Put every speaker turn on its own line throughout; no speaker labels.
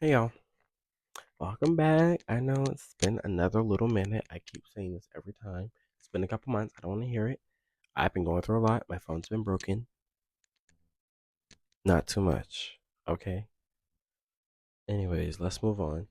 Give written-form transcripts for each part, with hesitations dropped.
Hey y'all, welcome back. I know it's been another little minute. I keep saying this every time. It's been a couple months. I don't want to hear it. I've been going through a lot. My phone's been broken. Not too much. Okay. Anyways, let's move on.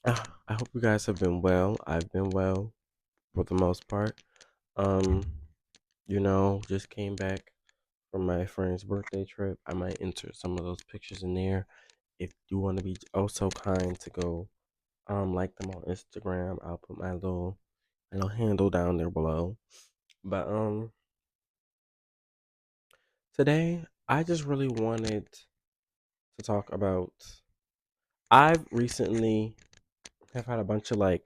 I hope you guys have been well. I've been well for the most part. Um, just came back from my friend's birthday trip. I might insert some of those pictures in there. If you want to be so kind to go like them on Instagram, I'll put my little handle down there below. But today I just really wanted to talk about I've recently have had a bunch of I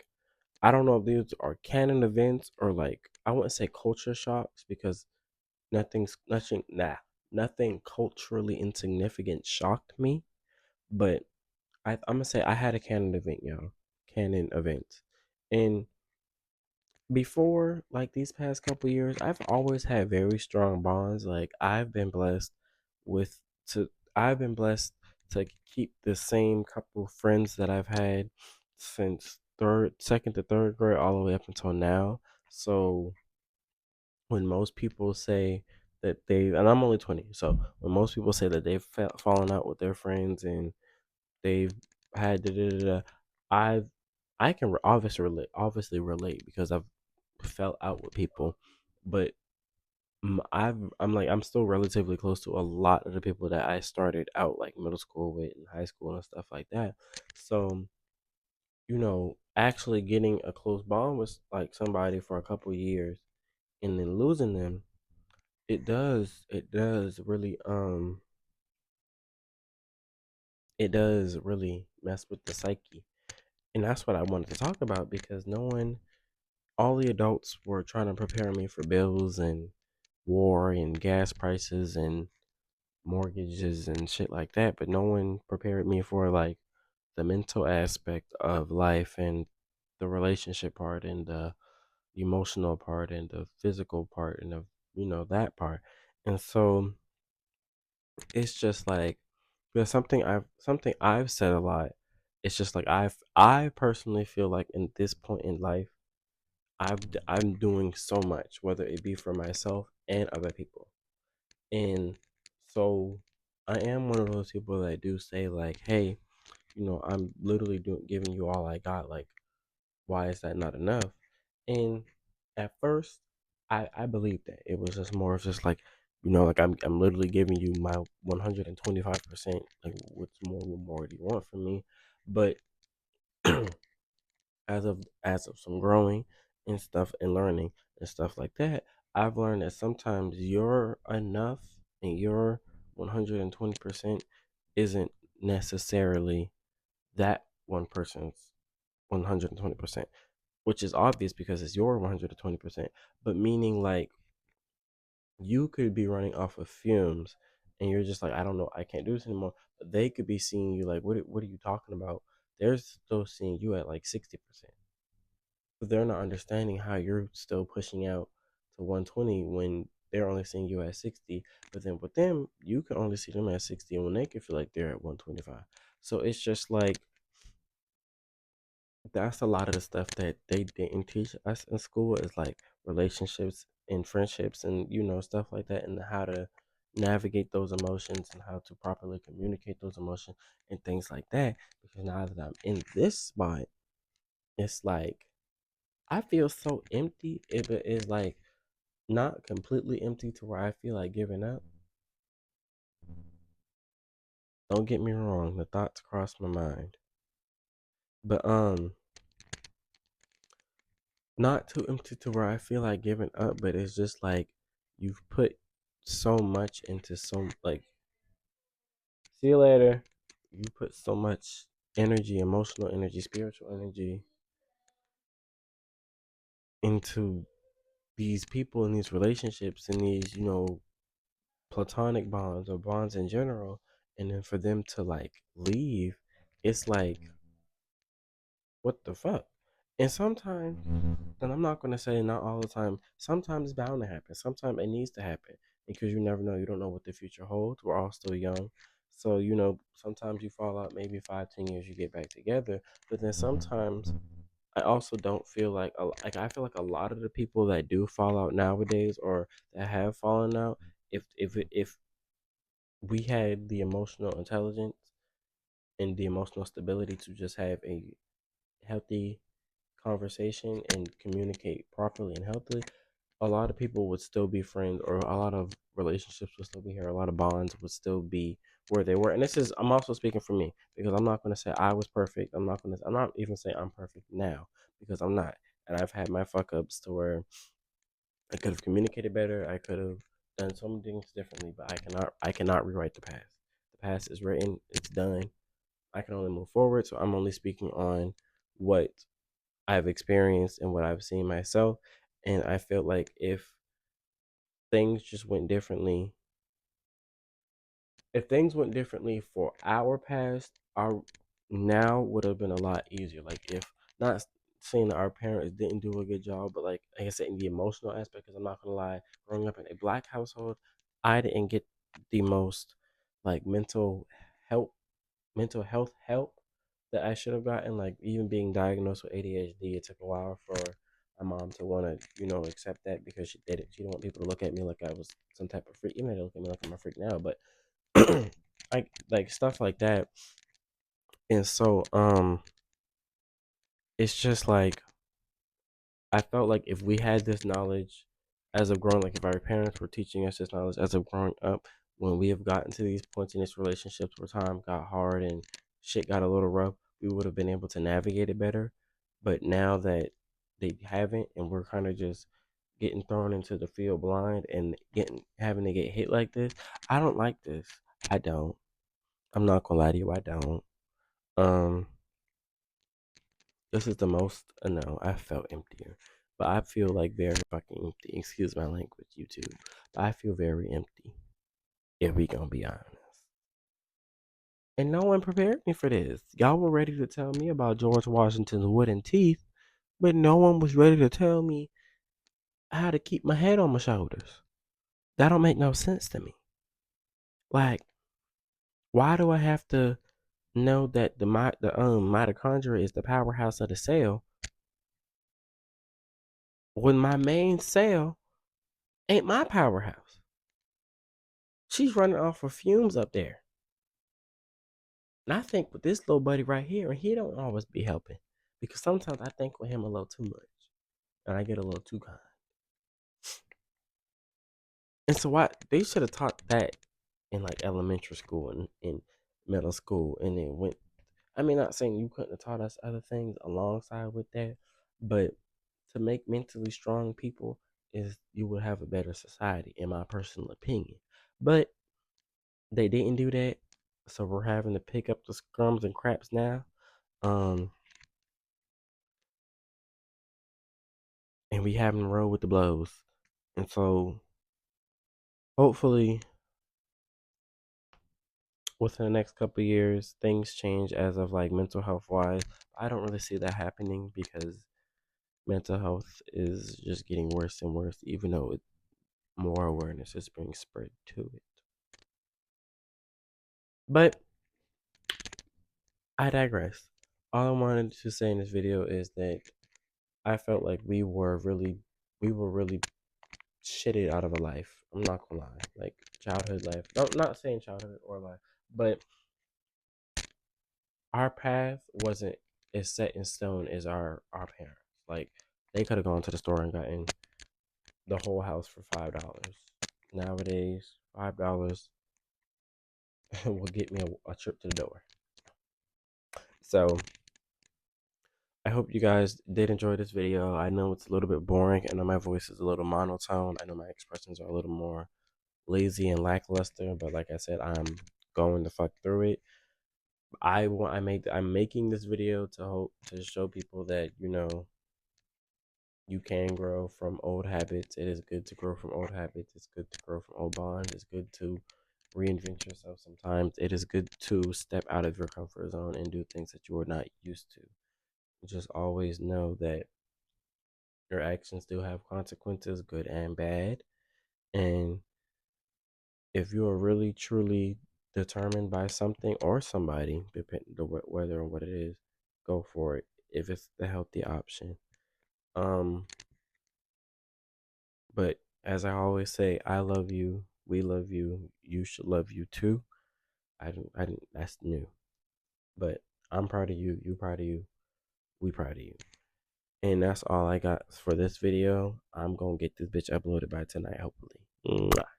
don't know if these are canon events or I wouldn't say culture shocks because nothing culturally insignificant shocked me, but I'm gonna say I had a canon event, y'all. Canon event. And before these past couple years, I've always had very strong bonds. With to I've been blessed to keep the same couple friends that I've had since second to third grade all the way up until now. So when most people say and I'm only 20, so when most people say that they've fallen out with their friends and they've had da da da da, I've I can obviously relate because I've fell out with people, but I'm still relatively close to a lot of the people that I started out like middle school with and high school and stuff like that. So actually getting a close bond with somebody for a couple years and then losing them, it does really mess with the psyche, and that's what I wanted to talk about because no one all the adults were trying to prepare me for bills and war and gas prices and mortgages and shit like that, but no one prepared me for the mental aspect of life and the relationship part and the emotional part and the physical part and that part. And so it's just there's something I've said a lot. It's just I personally feel like in this point in life I'm doing so much, whether it be for myself and other people. And so I am one of those people that do say hey, I'm literally doing giving you all I got. Like, why is that not enough? And at first, I believed that it was just more of just I'm literally giving you my 125%. Like, what's more do you want from me? But as of some growing and stuff and learning and stuff like that, I've learned that sometimes your enough and your 120% isn't necessarily that one person's 120%, which is obvious because it's your 120%, but meaning you could be running off of fumes and you're just I don't know, I can't do this anymore. But they could be seeing you what are you talking about? They're still seeing you at 60%. But they're not understanding how you're still pushing out to 120 when they're only seeing you at 60. But then with them, you can only see them at 60, and when they can feel like they're at 125. So it's just that's a lot of the stuff that they didn't teach us in school is relationships and friendships and stuff like that, and how to navigate those emotions and how to properly communicate those emotions and things like that. Because now that I'm in this spot, it's I feel so empty. It is not completely empty to where I feel like giving up. Don't get me wrong, the thoughts cross my mind. But not too empty to where I feel like giving up, but it's just you've put so much into see you later. You put so much energy, emotional energy, spiritual energy into these people and these relationships and these, platonic bonds or bonds in general, and then for them to leave, it's what the fuck. And sometimes, and I'm not gonna say not all the time, sometimes it's bound to happen. Sometimes it needs to happen because you never know. You don't know what the future holds. We're all still young. So, sometimes you fall out, maybe 5, 10 years you get back together. But then sometimes I also don't feel like I feel like a lot of the people that do fall out nowadays or that have fallen out, if we had the emotional intelligence and the emotional stability to just have a healthy conversation and communicate properly and healthily, a lot of people would still be friends, or a lot of relationships would still be here. A lot of bonds would still be where they were. And I'm also speaking for me because I'm not going to say I was perfect. I'm not even saying I'm perfect now because I'm not. And I've had my fuck ups to where I could have communicated better. I could have done so many things differently, but I cannot rewrite the past. The past is written, it's done. I can only move forward. So I'm only speaking on what I've experienced and what I've seen myself. And I feel like things just went differently, if things went differently for our past, our now would have been a lot easier. Like if not saying that our parents didn't do a good job, but like I said, in the emotional aspect, because I'm not gonna lie, growing up in a black household, I didn't get the most like help mental health help that I should have gotten. Like even being diagnosed with ADHD, it took a while for my mom to want to, accept that because she did it. She didn't want people to look at me like I was some type of freak. Even though they look at me like I'm a freak now, but like stuff like that. And so it's just like I felt like if we had this knowledge as of growing, like if our parents were teaching us this knowledge as of growing up, when we have gotten to these points in these relationships where time got hard and shit got a little rough, we would have been able to navigate it better. But now that they haven't, and we're kind of just getting thrown into the field blind and getting having to get hit like this, I don't like this. I don't. I'm not gonna lie to you, I don't. Um, This is the most, no, I felt emptier. But I feel like very fucking empty. Excuse my language, YouTube. But I feel very empty, if we gonna be honest. And no one prepared me for this. Y'all were ready to tell me about George Washington's wooden teeth, but no one was ready to tell me how to keep my head on my shoulders. That don't make no sense to me. Like, why do I have to know that the mitochondria is the powerhouse of the cell when my main cell ain't my powerhouse? She's running off of fumes up there. And I think with this little buddy right here, and he don't always be helping. Because sometimes I think with him a little too much. And I get a little too kind. And so they should have taught that in like elementary school and in middle school. And then went, I mean, not saying you couldn't have taught us other things alongside with that, but to make mentally strong people is you would have a better society, in my personal opinion. But they didn't do that. So we're having to pick up the scrums and craps now. Um, and we having to roll with the blows. And so hopefully within the next couple of years things change as of like mental health wise. I don't really see that happening because mental health is just getting worse and worse, even though more awareness is being spread to it. But I digress. All I wanted to say in this video is that I felt like we were really shitted out of a life. I'm not gonna lie. Like childhood life. No, not saying childhood or life, but our path wasn't as set in stone as our parents. Like they could have gone to the store and gotten the whole house for $5. Nowadays, $5 will get me a trip to the door. So I hope you guys did enjoy this video. I know it's a little bit boring. I know my voice is a little monotone. I know my expressions are a little more lazy and lackluster. But like I said, I'm going to fuck through it. I'm making this video to hope to show people that you can grow from old habits. It is good to grow from old habits. It's good to grow from old bonds. It's good to reinvent yourself sometimes. It is good to step out of your comfort zone and do things that you are not used to. Just always know that your actions do have consequences, good and bad. And if you are really truly determined by something or somebody, depending whether or what it is, go for it if it's the healthy option. Um, but as I always say, I love you, we love you, you should love you too. I didn't. That's new, but I'm proud of you. You proud of you. We proud of you. And that's all I got for this video. I'm gonna get this bitch uploaded by tonight, hopefully. Mwah.